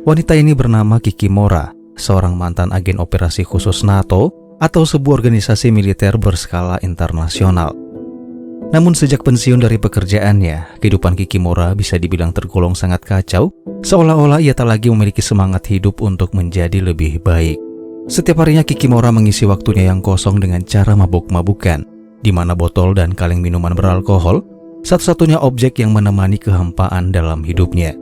Wanita ini bernama Kikimora, seorang mantan agen operasi khusus NATO atau sebuah organisasi militer berskala internasional. Namun sejak pensiun dari pekerjaannya, kehidupan Kikimora bisa dibilang tergolong sangat kacau, seolah-olah ia tak lagi memiliki semangat hidup untuk menjadi lebih baik. Setiap harinya Kikimora mengisi waktunya yang kosong dengan cara mabuk-mabukan, di mana botol dan kaleng minuman beralkohol satu-satunya objek yang menemani kehampaan dalam hidupnya.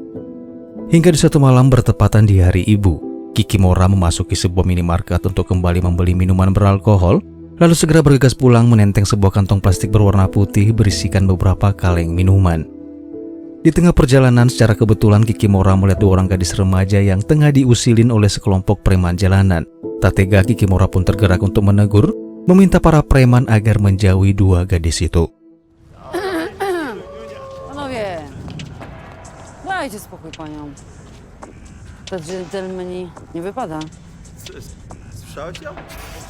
Hingga di suatu malam bertepatan di hari ibu, Kikimora memasuki sebuah minimarket untuk kembali membeli minuman beralkohol, lalu segera bergegas pulang menenteng sebuah kantong plastik berwarna putih berisikan beberapa kaleng minuman. Di tengah perjalanan, secara kebetulan Kikimora melihat dua orang gadis remaja yang tengah diusilin oleh sekelompok preman jalanan. Tak tega, Kikimora pun tergerak untuk menegur, meminta para preman agar menjauhi dua gadis itu. Dajcie spokój paniom. To dżentelmeni nie wypada. Słyszałeś ją?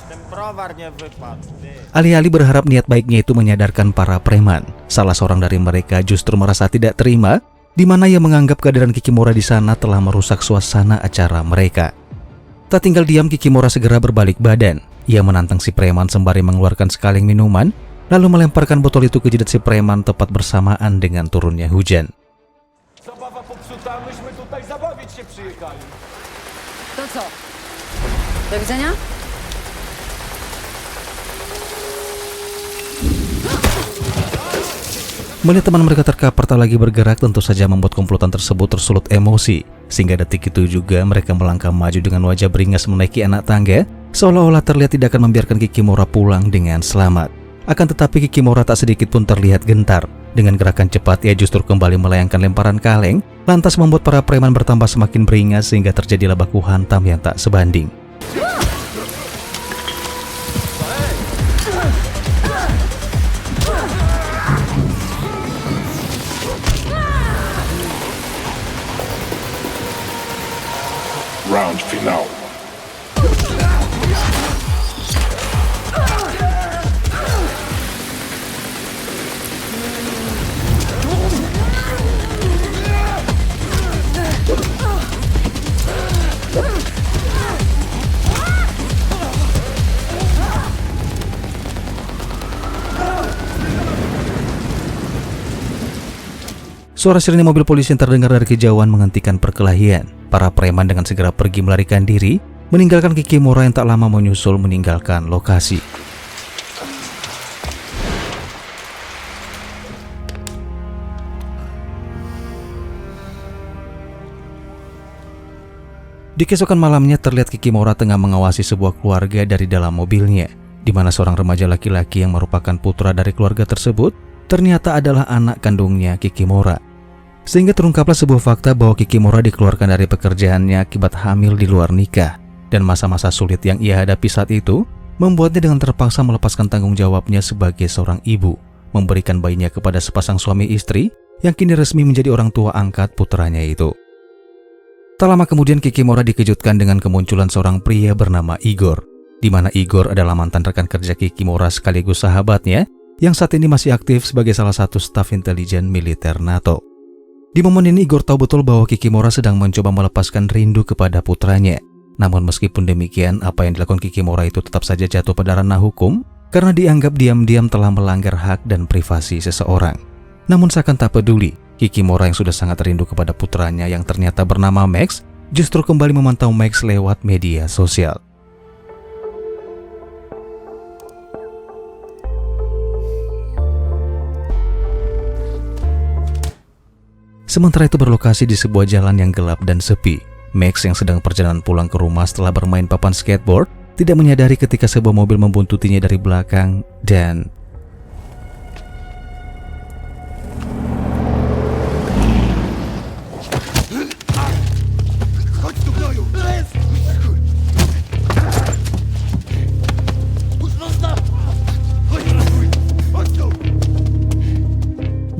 Ten browar nie wypadł. Alih-alih berharap niat baiknya itu menyadarkan para preman, salah seorang dari mereka justru merasa tidak terima, di mana ia menganggap kehadiran Kikimora di sana telah merusak suasana acara mereka. Tak tinggal diam, Kikimora segera berbalik badan. Ia menantang si preman sembari mengeluarkan sekaleng minuman, lalu melemparkan botol itu ke jidat si preman tepat bersamaan dengan turunnya hujan. Zabawa popsuta, myśmy tutaj zabawić się przyjechali. To co? Do widzenia? Melihat teman mereka terkapar tak lagi bergerak, tentu saja membuat komplotan tersebut tersulut emosi. Sehingga detik itu juga mereka melangkah maju dengan wajah beringas menaiki anak tangga, seolah-olah terlihat tidak akan membiarkan Kikimora pulang dengan selamat. Akan tetapi Kikimora tak sedikit pun terlihat gentar. Dengan gerakan cepat, ia justru kembali melayangkan lemparan kaleng, lantas membuat para preman bertambah semakin beringas sehingga terjadilah baku hantam yang tak sebanding. Round final. Suara sirine mobil polisi yang terdengar dari kejauhan menghentikan perkelahian. Para preman dengan segera pergi melarikan diri, meninggalkan Kikimora yang tak lama menyusul meninggalkan lokasi. Di keesokan malamnya terlihat Kikimora tengah mengawasi sebuah keluarga dari dalam mobilnya, di mana seorang remaja laki-laki yang merupakan putra dari keluarga tersebut ternyata adalah anak kandungnya Kikimora. Sehingga terungkaplah sebuah fakta bahwa Kikimora dikeluarkan dari pekerjaannya akibat hamil di luar nikah, dan masa-masa sulit yang ia hadapi saat itu membuatnya dengan terpaksa melepaskan tanggung jawabnya sebagai seorang ibu, memberikan bayinya kepada sepasang suami istri yang kini resmi menjadi orang tua angkat putranya itu. Tak lama kemudian Kikimora dikejutkan dengan kemunculan seorang pria bernama Igor, di mana Igor adalah mantan rekan kerja Kikimora sekaligus sahabatnya yang saat ini masih aktif sebagai salah satu staf intelijen militer NATO. Di momen ini Igor tahu betul bahwa Kikimora sedang mencoba melepaskan rindu kepada putranya. Namun meskipun demikian, apa yang dilakukan Kikimora itu tetap saja jatuh pada ranah hukum karena dianggap diam-diam telah melanggar hak dan privasi seseorang. Namun seakan tak peduli, Kikimora yang sudah sangat rindu kepada putranya yang ternyata bernama Max justru kembali memantau Max lewat media sosial. Sementara itu berlokasi di sebuah jalan yang gelap dan sepi, Max yang sedang perjalanan pulang ke rumah setelah bermain papan skateboard tidak menyadari ketika sebuah mobil membuntutinya dari belakang dan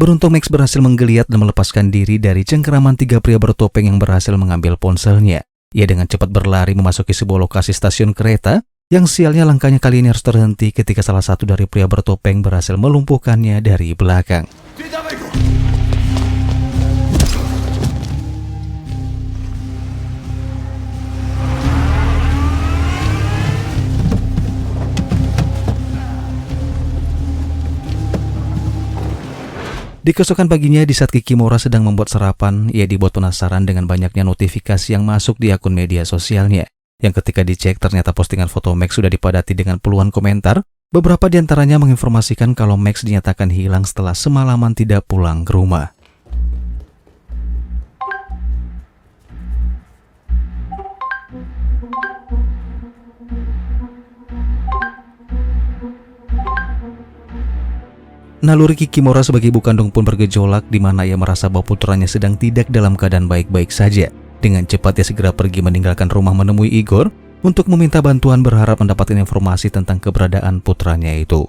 Beruntung Max berhasil menggeliat dan melepaskan diri dari cengkeraman 3 pria bertopeng yang berhasil mengambil ponselnya. Ia dengan cepat berlari memasuki sebuah lokasi stasiun kereta, yang sialnya langkahnya kali ini harus terhenti ketika salah satu dari pria bertopeng berhasil melumpuhkannya dari belakang. Di keesokan paginya, di saat Kikimora sedang membuat sarapan, ia dibuat penasaran dengan banyaknya notifikasi yang masuk di akun media sosialnya. Yang ketika dicek, ternyata postingan foto Max sudah dipadati dengan puluhan komentar. Beberapa di antaranya menginformasikan kalau Max dinyatakan hilang setelah semalaman tidak pulang ke rumah. Naluri Kikimora sebagai ibu kandung pun bergejolak di mana ia merasa bahwa putranya sedang tidak dalam keadaan baik-baik saja. Dengan cepat ia segera pergi meninggalkan rumah menemui Igor untuk meminta bantuan berharap mendapatkan informasi tentang keberadaan putranya itu.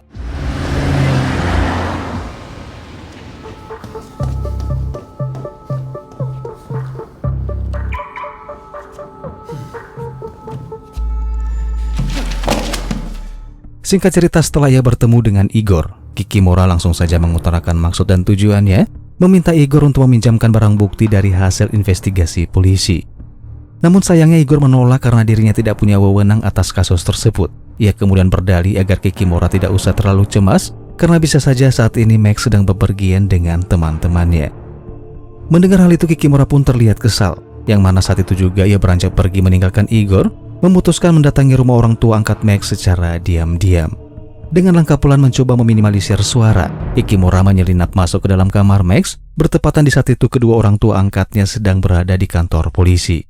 Singkat cerita, setelah ia bertemu dengan Igor, Kikimora langsung saja mengutarakan maksud dan tujuannya, meminta Igor untuk meminjamkan barang bukti dari hasil investigasi polisi. Namun sayangnya Igor menolak karena dirinya tidak punya wewenang atas kasus tersebut. Ia kemudian berdalih agar Kikimora tidak usah terlalu cemas, karena bisa saja saat ini Max sedang bepergian dengan teman-temannya. Mendengar hal itu, Kikimora pun terlihat kesal, yang mana saat itu juga ia beranjak pergi meninggalkan Igor, memutuskan mendatangi rumah orang tua angkat Max secara diam-diam. Dengan langkah pelan mencoba meminimalisir suara, Kikimora menyelinap masuk ke dalam kamar Max, bertepatan di saat itu kedua orang tua angkatnya sedang berada di kantor polisi.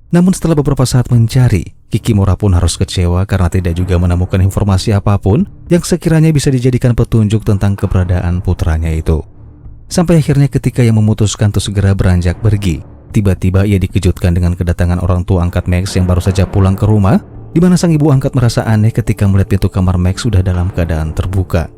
Namun setelah beberapa saat mencari, Kikimora pun harus kecewa karena tidak juga menemukan informasi apapun yang sekiranya bisa dijadikan petunjuk tentang keberadaan putranya itu. Sampai akhirnya ketika ia memutuskan untuk segera beranjak pergi, tiba-tiba ia dikejutkan dengan kedatangan orang tua angkat Max yang baru saja pulang ke rumah, di mana sang ibu angkat merasa aneh ketika melihat pintu kamar Max sudah dalam keadaan terbuka.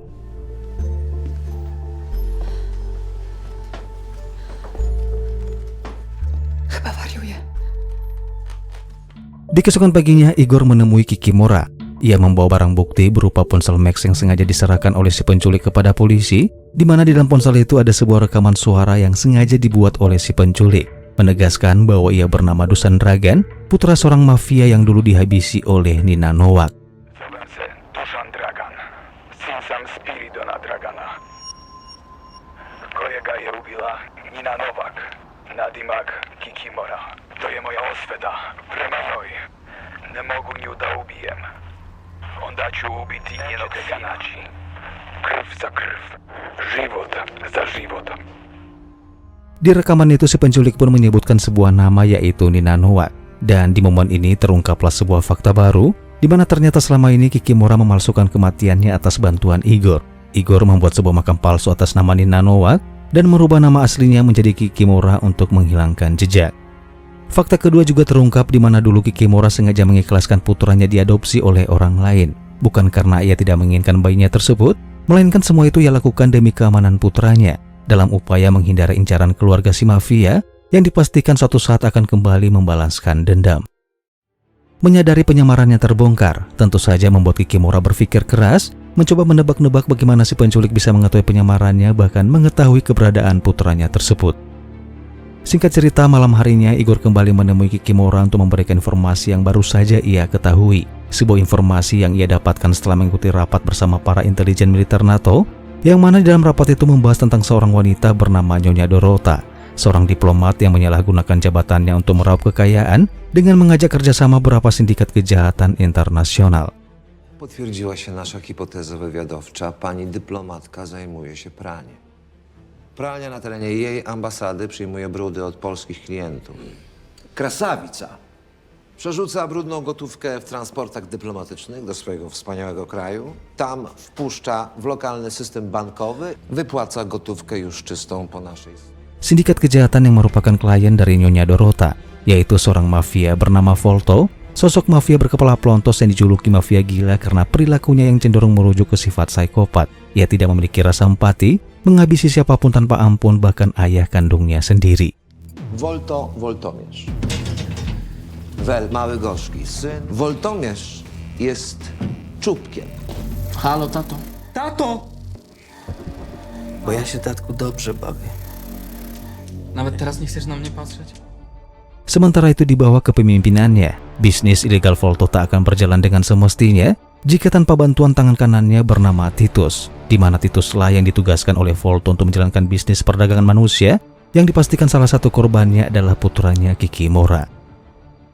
Di keesokan paginya, Igor menemui Kikimora. Ia membawa barang bukti berupa ponsel Max yang sengaja diserahkan oleh si penculik kepada polisi, di mana di dalam ponsel itu ada sebuah rekaman suara yang sengaja dibuat oleh si penculik, menegaskan bahwa ia bernama Dusan Dragan, putra seorang mafia yang dulu dihabisi oleh Nina Nowak. Dusan Dragan, syn sam Spiridona Dragana. Kolega je ubila Nina Nowak, nadimak Kikimora. To je moja osveta. Prema njoj ne mogu nju da ubijem. Onda ću ubiti njenog syna. Krv za krv. Život za život. Di rekaman itu si penculik pun menyebutkan sebuah nama yaitu Nina Nowak. Dan di momen ini terungkaplah sebuah fakta baru, di mana ternyata selama ini Kikimora memalsukan kematiannya atas bantuan Igor. Igor membuat sebuah makam palsu atas nama Nina Nowak dan merubah nama aslinya menjadi Kikimora untuk menghilangkan jejak. Fakta kedua juga terungkap di mana dulu Kikimora sengaja mengikhlaskan putranya diadopsi oleh orang lain. Bukan karena ia tidak menginginkan bayinya tersebut, melainkan semua itu ia lakukan demi keamanan putranya, dalam upaya menghindari incaran keluarga si mafia yang dipastikan suatu saat akan kembali membalaskan dendam. Menyadari penyamarannya terbongkar, tentu saja membuat Kikimora berpikir keras, mencoba menebak-nebak bagaimana si penculik bisa mengetahui penyamarannya bahkan mengetahui keberadaan putranya tersebut. Singkat cerita, malam harinya Igor kembali menemui Kikimora untuk memberikan informasi yang baru saja ia ketahui. Sebuah informasi yang ia dapatkan setelah mengikuti rapat bersama para intelijen militer NATO, yang mana di dalam rapat itu membahas tentang seorang wanita bernama Nyonya Dorota, seorang diplomat yang menyalahgunakan jabatannya untuk meraup kekayaan dengan mengajak kerjasama beberapa sindikat kejahatan internasional. Potwierdziła się nasza hipoteza wywiadowcza. Pani dyplomatka zajmuje się praniem. Pralnia na terenie jej ambasady przyjmuje brudy od polskich klientów. Krasawica przerzuca brudną gotówkę w transportach dyplomatycznych do swojego wspaniałego kraju. Tam wpuszcza w lokalny system bankowy, wypłaca gotówkę już czystą po naszej stronie. sindikat kejahatan yang merupakan klien dari Nyonya Dorota, yaitu seorang mafia bernama Volto, sosok mafia berkepala pelontos yang dijuluki mafia gila karena perilakunya yang cenderung merujuk ke sifat psikopat. Ia tidak memiliki rasa empati, menghabisi siapapun tanpa ampun, bahkan ayah kandungnya sendiri. Volto Woltomierz. Wel, mały gorzki syn. Woltomierz jest czubkiem. Halo, tato. Tato! Bo ja się, tatku, dobrze bawię. Nawet teraz nie chcesz na mnie patrzeć? Sementara itu di bawah kepemimpinannya, bisnis ilegal Volto tak akan berjalan dengan semestinya jika tanpa bantuan tangan kanannya bernama Titus, di mana Titus lah yang ditugaskan oleh Volto untuk menjalankan bisnis perdagangan manusia yang dipastikan salah satu korbannya adalah putranya Kikimora.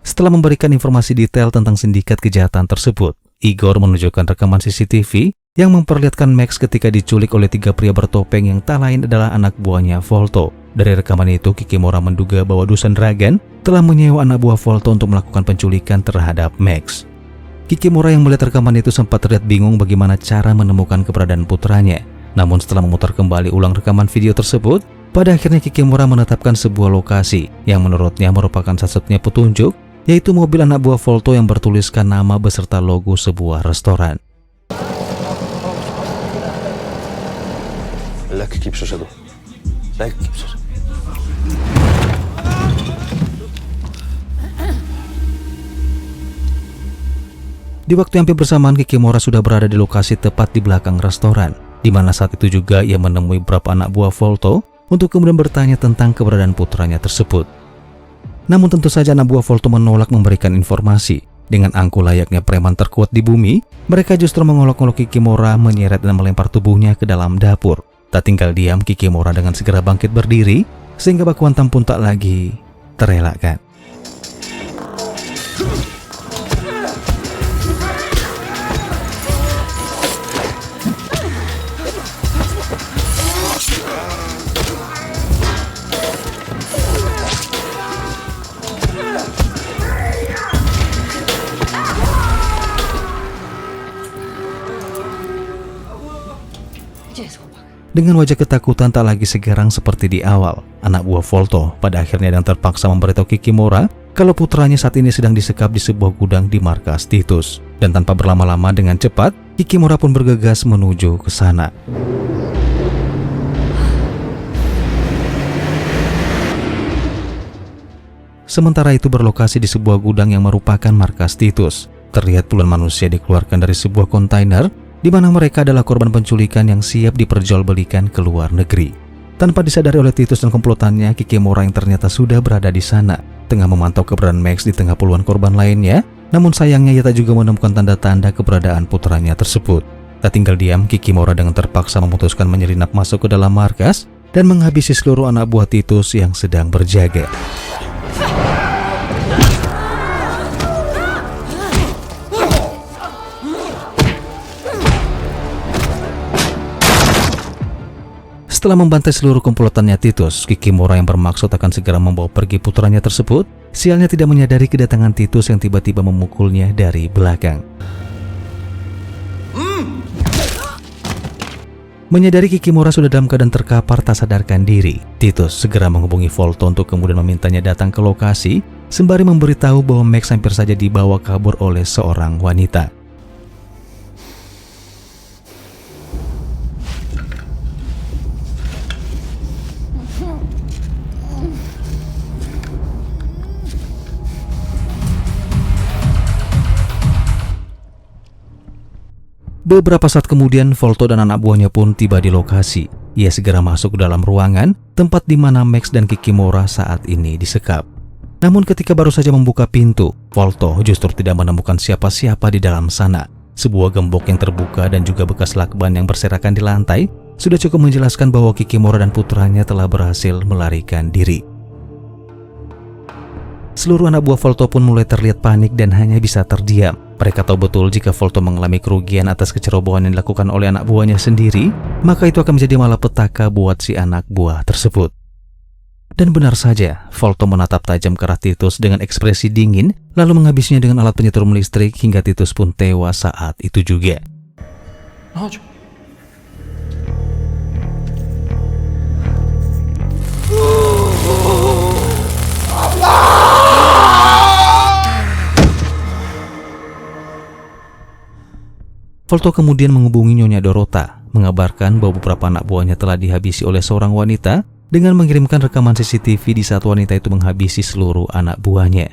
Setelah memberikan informasi detail tentang sindikat kejahatan tersebut, Igor menunjukkan rekaman CCTV yang memperlihatkan Max ketika diculik oleh 3 pria bertopeng yang tak lain adalah anak buahnya Volto. Dari rekaman itu, Kikimora menduga bahwa Dusan Dragan telah menyewa anak buah Volto untuk melakukan penculikan terhadap Max. Kikimora yang melihat rekaman itu sempat terlihat bingung bagaimana cara menemukan keberadaan putranya. Namun setelah memutar kembali ulang rekaman video tersebut, pada akhirnya Kikimora menetapkan sebuah lokasi yang menurutnya merupakan satu-satunya petunjuk, yaitu mobil anak buah Volto yang bertuliskan nama beserta logo sebuah restoran. Lekki przyszedł. Lekki przyszedł. Di waktu yang hampir bersamaan, Kikimora sudah berada di lokasi tepat di belakang restoran, di mana saat itu juga ia menemui beberapa anak buah Volto untuk kemudian bertanya tentang keberadaan putranya tersebut. Namun tentu saja anak buah Volto menolak memberikan informasi. Dengan angkuh layaknya preman terkuat di bumi, mereka justru mengolok-olok Kikimora, menyeret dan melempar tubuhnya ke dalam dapur. Tak tinggal diam, Kikimora dengan segera bangkit berdiri, sehingga baku hantam pun tak lagi terelakkan. Dengan wajah ketakutan tak lagi segarang seperti di awal, anak buah Volto pada akhirnya dan terpaksa memberitahu Kikimora kalau putranya saat ini sedang disekap di sebuah gudang di markas Titus. Dan tanpa berlama-lama, dengan cepat, Kikimora pun bergegas menuju ke sana. Sementara itu berlokasi di sebuah gudang yang merupakan markas Titus, terlihat puluhan manusia dikeluarkan dari sebuah kontainer di mana mereka adalah korban penculikan yang siap diperjualbelikan ke luar negeri. Tanpa disadari oleh Titus dan komplotannya, Kikimora yang ternyata sudah berada di sana, tengah memantau keberadaan Max di tengah puluhan korban lainnya. Namun sayangnya ia tak juga menemukan tanda-tanda keberadaan putranya tersebut. Tak tinggal diam, Kikimora dengan terpaksa memutuskan menyelinap masuk ke dalam markas dan menghabisi seluruh anak buah Titus yang sedang berjaga. Setelah membantai seluruh komplotannya Titus, Kikimora yang bermaksud akan segera membawa pergi putranya tersebut, sialnya tidak menyadari kedatangan Titus yang tiba-tiba memukulnya dari belakang. Menyadari Kikimora sudah dalam keadaan terkapar tak sadarkan diri, Titus segera menghubungi Volto untuk kemudian memintanya datang ke lokasi, sembari memberitahu bahwa Max hampir saja dibawa kabur oleh seorang wanita. Beberapa saat kemudian, Volto dan anak buahnya pun tiba di lokasi. Ia segera masuk ke dalam ruangan, tempat di mana Max dan Kikimora saat ini disekap. Namun ketika baru saja membuka pintu, Volto justru tidak menemukan siapa-siapa di dalam sana. Sebuah gembok yang terbuka dan juga bekas lakban yang berserakan di lantai sudah cukup menjelaskan bahwa Kikimora dan putranya telah berhasil melarikan diri. Seluruh anak buah Volto pun mulai terlihat panik dan hanya bisa terdiam. Mereka tahu betul jika Volto mengalami kerugian atas kecerobohan yang dilakukan oleh anak buahnya sendiri, maka itu akan menjadi malapetaka buat si anak buah tersebut. Dan benar saja, Volto menatap tajam ke arah Titus dengan ekspresi dingin, lalu menghabisinya dengan alat penyetrum listrik hingga Titus pun tewas saat itu juga. Chodź. Volto kemudian menghubungi Nyonya Dorota, mengabarkan bahwa beberapa anak buahnya telah dihabisi oleh seorang wanita dengan mengirimkan rekaman CCTV di saat wanita itu menghabisi seluruh anak buahnya.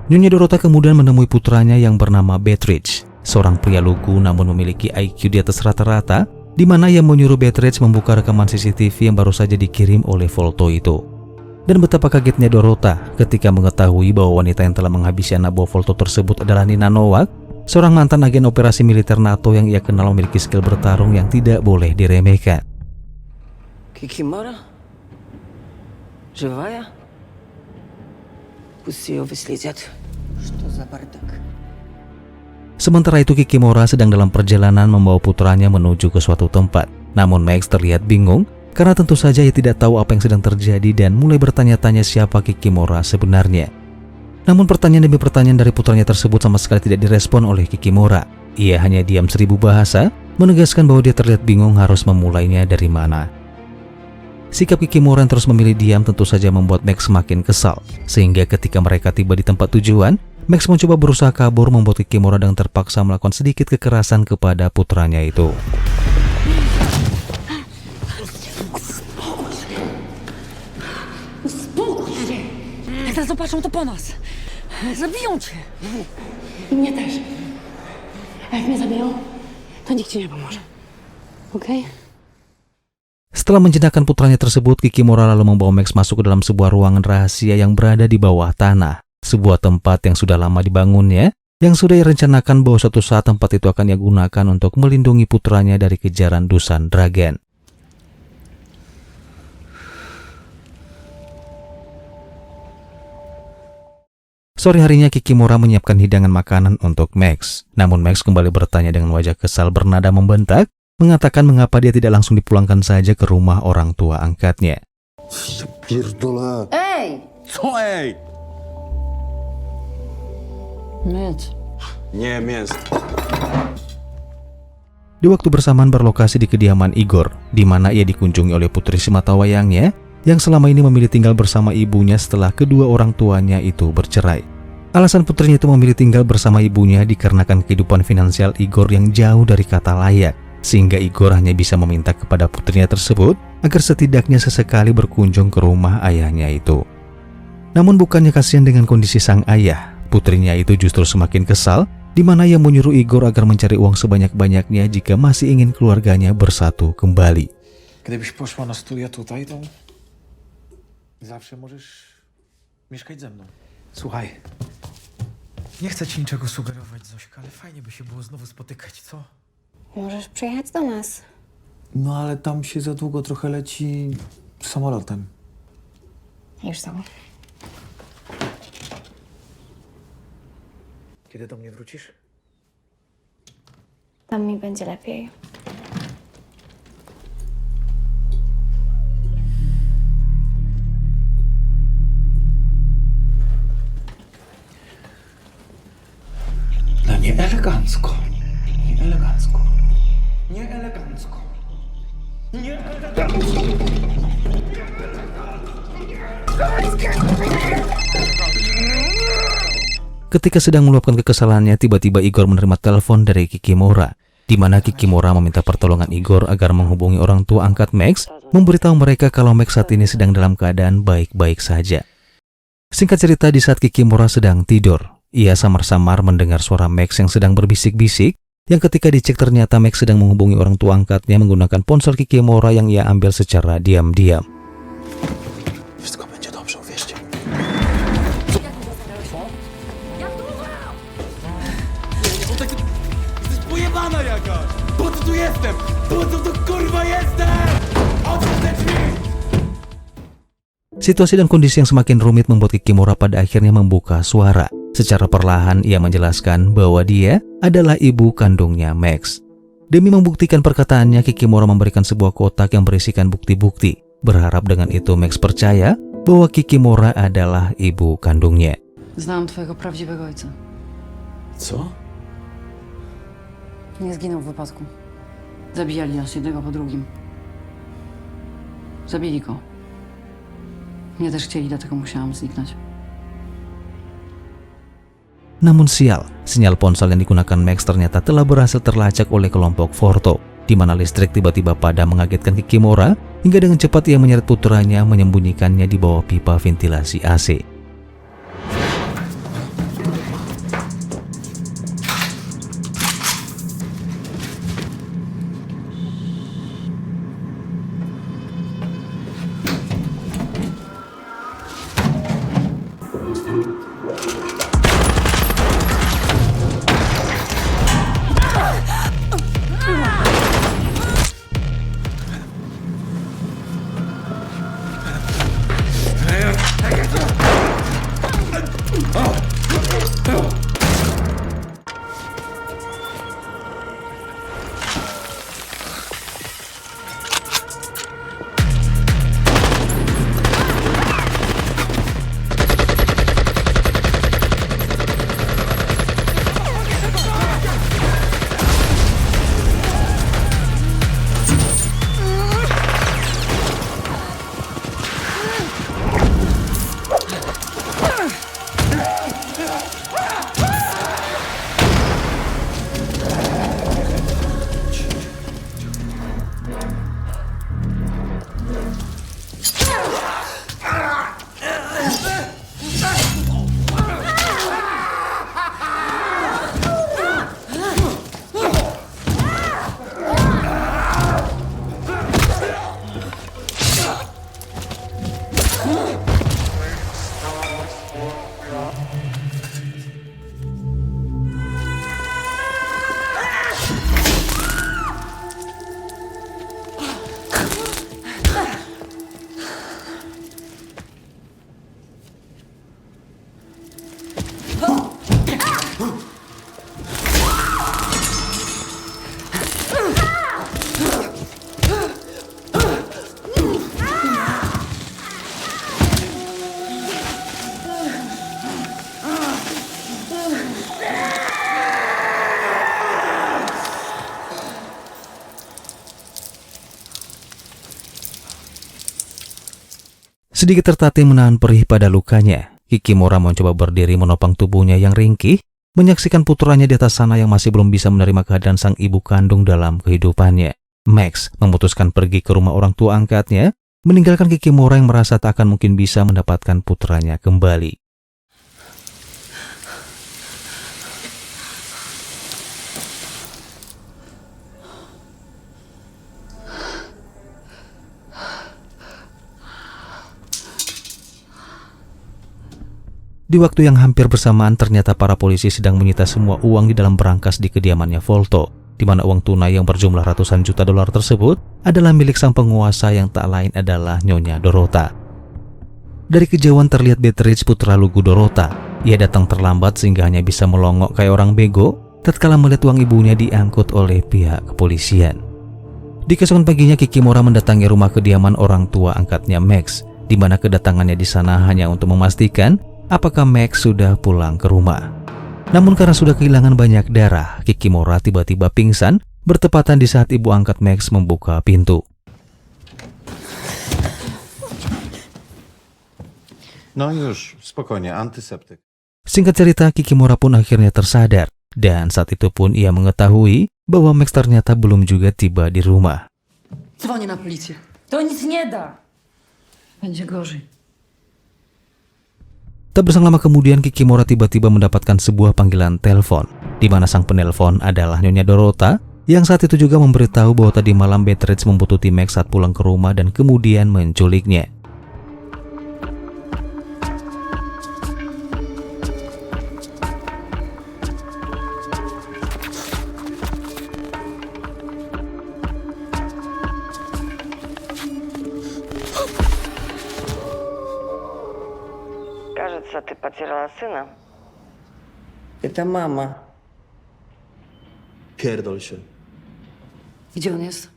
Nyonya Dorota kemudian menemui putranya yang bernama Beatrice, seorang pria lugu namun memiliki IQ di atas rata-rata, di mana ia menyuruh Beatrice membuka rekaman CCTV yang baru saja dikirim oleh Volto itu. Dan betapa kagetnya Dorota ketika mengetahui bahwa wanita yang telah menghabisi anak buah Volto tersebut adalah Nina Nowak, seorang mantan agen operasi militer NATO yang ia kenal memiliki skill bertarung yang tidak boleh diremehkan. Kikimora? Живая? Пусть ее выследят. Что за бардак? Sementara itu Kikimora sedang dalam perjalanan membawa putranya menuju ke suatu tempat. Namun Max terlihat bingung karena tentu saja ia tidak tahu apa yang sedang terjadi dan mulai bertanya-tanya siapa Kikimora sebenarnya. Namun pertanyaan demi pertanyaan dari putranya tersebut sama sekali tidak direspon oleh Kikimora. Ia hanya diam 1000 bahasa, menegaskan bahwa dia terlihat bingung harus memulainya dari mana. Sikap Kikimora yang terus memilih diam tentu saja membuat Max semakin kesal, sehingga ketika mereka tiba di tempat tujuan, Max mencoba berusaha kabur, membuat Kikimora dengan terpaksa melakukan sedikit kekerasan kepada putranya itu. Jak teraz zobaczą, to po nas. Zabiją cię. I mnie też. A jak mnie zabiją, to nikt ci nie pomoże. Okej? Setelah menjinakkan putranya tersebut, Kikimora lalu membawa Max masuk ke dalam sebuah ruangan rahasia yang berada di bawah tanah. Sebuah tempat yang sudah lama dibangunnya, yang sudah direncanakan bahwa suatu saat tempat itu akan ia gunakan untuk melindungi putranya dari kejaran Dusan Dragon. Sore harinya Kikimora menyiapkan hidangan makanan untuk Max. Namun Max kembali bertanya dengan wajah kesal bernada membentak, mengatakan mengapa dia tidak langsung dipulangkan saja ke rumah orang tua angkatnya. Ej! Co ej? Miecz. Nie, mięso. Di waktu bersamaan berlokasi di kediaman Igor, di mana ia dikunjungi oleh putri sematawayangnya yang selama ini memilih tinggal bersama ibunya setelah kedua orang tuanya itu bercerai. Alasan putrinya itu memilih tinggal bersama ibunya dikarenakan kehidupan finansial Igor yang jauh dari kata layak, sehingga Igor hanya bisa meminta kepada putrinya tersebut agar setidaknya sesekali berkunjung ke rumah ayahnya itu. Namun bukannya kasihan dengan kondisi sang ayah, putrinya itu justru semakin kesal, di mana ia menyuruh Igor agar mencari uang sebanyak-banyaknya jika masih ingin keluarganya bersatu kembali. Gdybyś poszła na studia tutaj, to zawsze możesz mieszkać ze mną. Słuchaj, nie chcę ci niczego sugerować, Zośka, ale fajnie by się było znowu spotykać, co? Możesz przyjechać do nas. No ale tam się za długo trochę leci samolotem. Już są. Kiedy do mnie wrócisz? Tam mi będzie lepiej. No nieelegancko. Nieelegancko. Nieelegancko. Nieelegancko. Ketika sedang meluapkan kekesalannya, tiba-tiba Igor menerima telepon dari Kikimora, di mana Kikimora meminta pertolongan Igor agar menghubungi orang tua angkat Max, memberitahu mereka kalau Max saat ini sedang dalam keadaan baik-baik saja. Singkat cerita, di saat Kikimora sedang tidur, ia samar-samar mendengar suara Max yang sedang berbisik-bisik, yang ketika dicek ternyata Max sedang menghubungi orang tua angkatnya menggunakan ponsel Kikimora yang ia ambil secara diam-diam. Wszystko będzie dobrze, uwierzcie. Jesteś pojebana jakaś! Po co tu jestem? Po co tu kurwa jestem? Otwórz te drzwi! Situasi dan kondisi yang semakin rumit membuat Kikimora pada akhirnya membuka suara. Secara perlahan ia menjelaskan bahwa dia adalah ibu kandungnya Max. Demi membuktikan perkataannya, Kikimora memberikan sebuah kotak yang berisikan bukti-bukti. Berharap dengan itu Max percaya bahwa Kikimora adalah ibu kandungnya. Znam twojego prawdziwego ojca. Co? Nie zginął w wypadku. Zabijali nas jednego po drugim. Zabili go. Mnie też chcieli, dlatego musiałam zniknąć. Namun sial, sinyal ponsel yang digunakan Max ternyata telah berhasil terlacak oleh kelompok Forto, di mana listrik tiba-tiba padam mengagetkan Kikimora hingga dengan cepat ia menyeret putranya menyembunyikannya di bawah pipa ventilasi AC. Sedikit tertatih menahan perih pada lukanya, Kikimora mencoba berdiri menopang tubuhnya yang ringkih, menyaksikan putranya di atas sana yang masih belum bisa menerima keadaan sang ibu kandung dalam kehidupannya. Max memutuskan pergi ke rumah orang tua angkatnya, meninggalkan Kikimora yang merasa tak akan mungkin bisa mendapatkan putranya kembali. Di waktu yang hampir bersamaan ternyata para polisi sedang menyita semua uang di dalam berangkas di kediamannya Volto, di mana uang tunai yang berjumlah ratusan juta dolar tersebut adalah milik sang penguasa yang tak lain adalah Nyonya Dorota. Dari kejauhan terlihat Beatrix, putra lugu Dorota. Ia datang terlambat sehingga hanya bisa melongok kayak orang bego tatkala melihat uang ibunya diangkut oleh pihak kepolisian. Di keesokan paginya Kikimora mendatangi rumah kediaman orang tua angkatnya Max, di mana kedatangannya di sana hanya untuk memastikan apakah Max sudah pulang ke rumah. Namun karena sudah kehilangan banyak darah, Kikimora tiba-tiba pingsan bertepatan di saat ibu angkat Max membuka pintu. No już, spokojnie, antyseptyk. Singkat cerita, Kikimora pun akhirnya tersadar, dan saat itu pun ia mengetahui bahwa Max ternyata belum juga tiba di rumah. Dzwonię na policję. To nic nie da. Będzie gorzej. Tak berselang lama kemudian Kikimora tiba-tiba mendapatkan sebuah panggilan telepon, di mana sang penelpon adalah Nyonya Dorota, yang saat itu juga memberitahu bahwa tadi malam Beatrix membuntuti Max saat pulang ke rumah dan kemudian menculiknya. Кажется, ты потеряла сына. Это мама. Pierdol się. Gdzie on jest?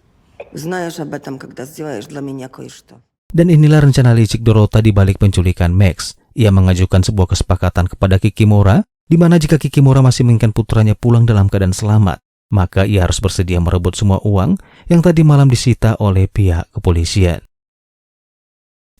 Знаешь об этом, когда сделаешь для меня кое-что. Dan inilah rencana licik Dorota di balik penculikan Max. Ia mengajukan sebuah kesepakatan kepada Kikimora, di mana jika Kikimora masih menginginkan putranya pulang dalam keadaan selamat, maka ia harus bersedia merebut semua uang yang tadi malam disita oleh pihak kepolisian.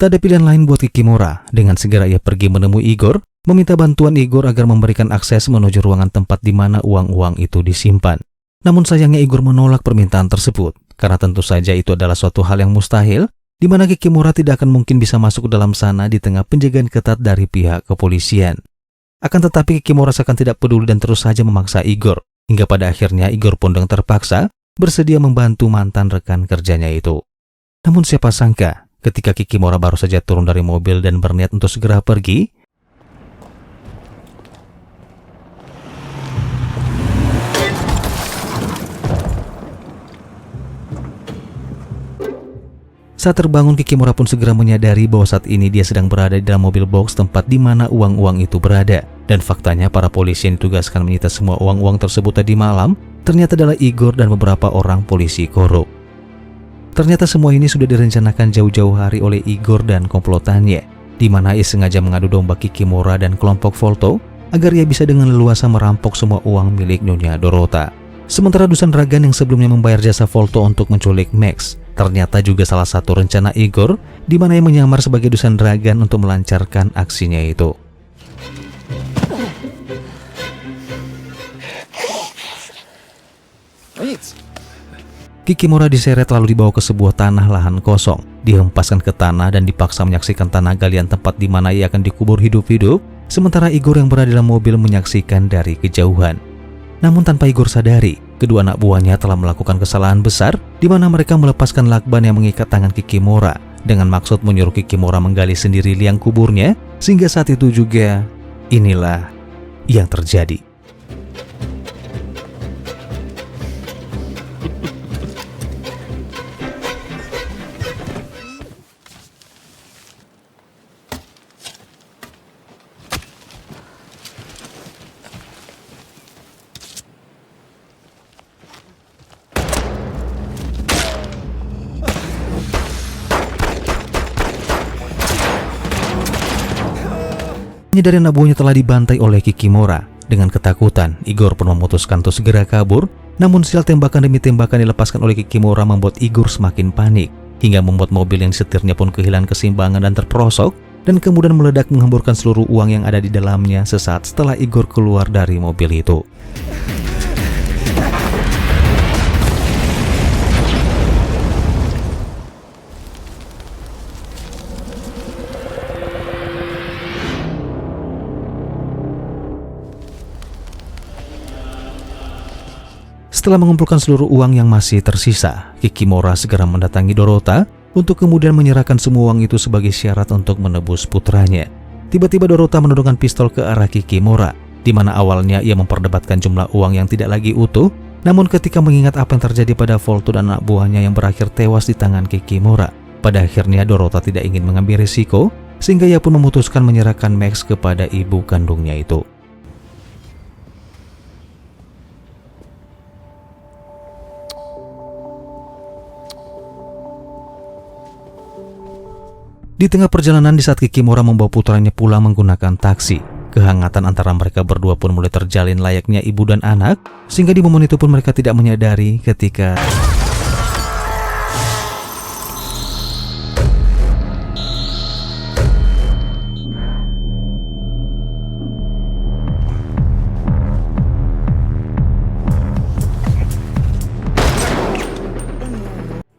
Tak ada pilihan lain buat Kikimora. Dengan segera ia pergi menemui Igor, meminta bantuan Igor agar memberikan akses menuju ruangan tempat di mana uang-uang itu disimpan. Namun sayangnya Igor menolak permintaan tersebut, karena tentu saja itu adalah suatu hal yang mustahil, di mana Kikimora tidak akan mungkin bisa masuk ke dalam sana di tengah penjagaan ketat dari pihak kepolisian. Akan tetapi Kikimora seakan tidak peduli dan terus saja memaksa Igor, hingga pada akhirnya Igor pun dengan terpaksa bersedia membantu mantan rekan kerjanya itu. Namun siapa sangka, ketika Kikimora baru saja turun dari mobil dan berniat untuk segera pergi, saat terbangun Kikimora pun segera menyadari bahwa saat ini dia sedang berada di dalam mobil box tempat di mana uang-uang itu berada. Dan faktanya para polisi yang ditugaskan menyita semua uang-uang tersebut tadi malam ternyata adalah Igor dan beberapa orang polisi korup. Ternyata semua ini sudah direncanakan jauh-jauh hari oleh Igor dan komplotannya, di mana ia sengaja mengadu domba Kikimora dan kelompok Volto agar ia bisa dengan leluasa merampok semua uang milik Nyonya Dorota. Sementara Dusan Ragan yang sebelumnya membayar jasa Volto untuk menculik Max, ternyata juga salah satu rencana Igor, di mana ia menyamar sebagai Dusan Ragan untuk melancarkan aksinya itu. Kikimora diseret lalu dibawa ke sebuah tanah lahan kosong, dihempaskan ke tanah dan dipaksa menyaksikan tanah galian tempat di mana ia akan dikubur hidup-hidup, sementara Igor yang berada dalam mobil menyaksikan dari kejauhan. Namun tanpa Igor sadari, kedua anak buahnya telah melakukan kesalahan besar, di mana mereka melepaskan lakban yang mengikat tangan Kikimora dengan maksud menyuruh Kikimora menggali sendiri liang kuburnya, sehingga saat itu juga inilah yang terjadi. Dari anak buahnya telah dibantai oleh Kikimora. Dengan ketakutan, Igor pun memutuskan untuk segera kabur. Namun sial tembakan demi tembakan dilepaskan oleh Kikimora membuat Igor semakin panik, hingga membuat mobil yang disetirnya pun kehilangan keseimbangan dan terperosok, dan kemudian meledak menghamburkan seluruh uang yang ada di dalamnya sesaat setelah Igor keluar dari mobil itu. Setelah mengumpulkan seluruh uang yang masih tersisa, Kikimora segera mendatangi Dorota untuk kemudian menyerahkan semua uang itu sebagai syarat untuk menebus putranya. Tiba-tiba Dorota menodongkan pistol ke arah Kikimora, di mana awalnya ia memperdebatkan jumlah uang yang tidak lagi utuh, namun ketika mengingat apa yang terjadi pada Volto dan anak buahnya yang berakhir tewas di tangan Kikimora, pada akhirnya Dorota tidak ingin mengambil risiko, sehingga ia pun memutuskan menyerahkan Max kepada ibu kandungnya itu. Di tengah perjalanan di saat Kikimora membawa putranya pulang menggunakan taksi, kehangatan antara mereka berdua pun mulai terjalin layaknya ibu dan anak, sehingga di momen itu pun mereka tidak menyadari ketika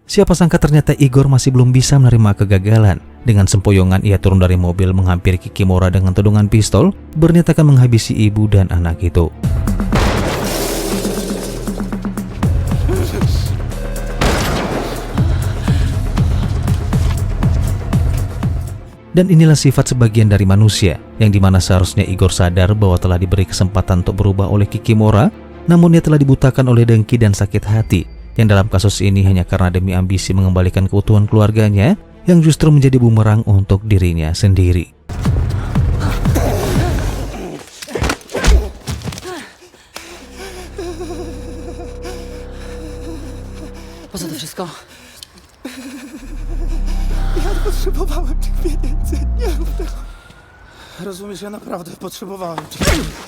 siapa sangka ternyata Igor masih belum bisa menerima kegagalan. Dengan sempoyongan ia turun dari mobil menghampiri Kikimora dengan todongan pistol, berniat akan menghabisi ibu dan anak itu. Dan inilah sifat sebagian dari manusia, yang dimana seharusnya Igor sadar bahwa telah diberi kesempatan untuk berubah oleh Kikimora, namun ia telah dibutakan oleh dengki dan sakit hati, yang dalam kasus ini hanya karena demi ambisi mengembalikan keutuhan keluarganya, yang justru menjadi bumerang untuk dirinya sendiri. Po co to wszystko? Ja potrzebowałem tych pieniędzy. Nie rób tego. Rozumiesz, ja naprawdę potrzebowałem tych pieniędzy.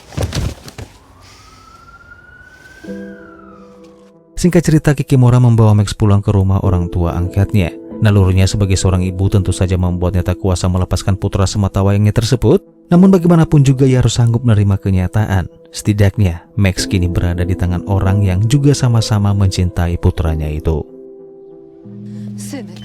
Singkat cerita, Kikimora membawa Max pulang ke rumah orang tua angkatnya. Nalurinya sebagai seorang ibu tentu saja membuatnya tak kuasa melepaskan putra sematawayangnya tersebut. Namun bagaimanapun juga ia harus sanggup menerima kenyataan. Setidaknya Max kini berada di tangan orang yang juga sama-sama mencintai putranya itu. Synek.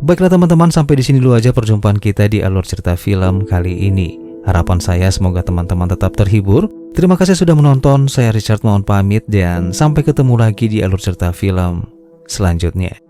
Baiklah teman-teman, sampai di sini dulu aja perjumpaan kita di alur cerita film kali ini. Harapan saya semoga teman-teman tetap terhibur. Terima kasih sudah menonton. Saya Richard mohon pamit dan sampai ketemu lagi di alur cerita film selanjutnya.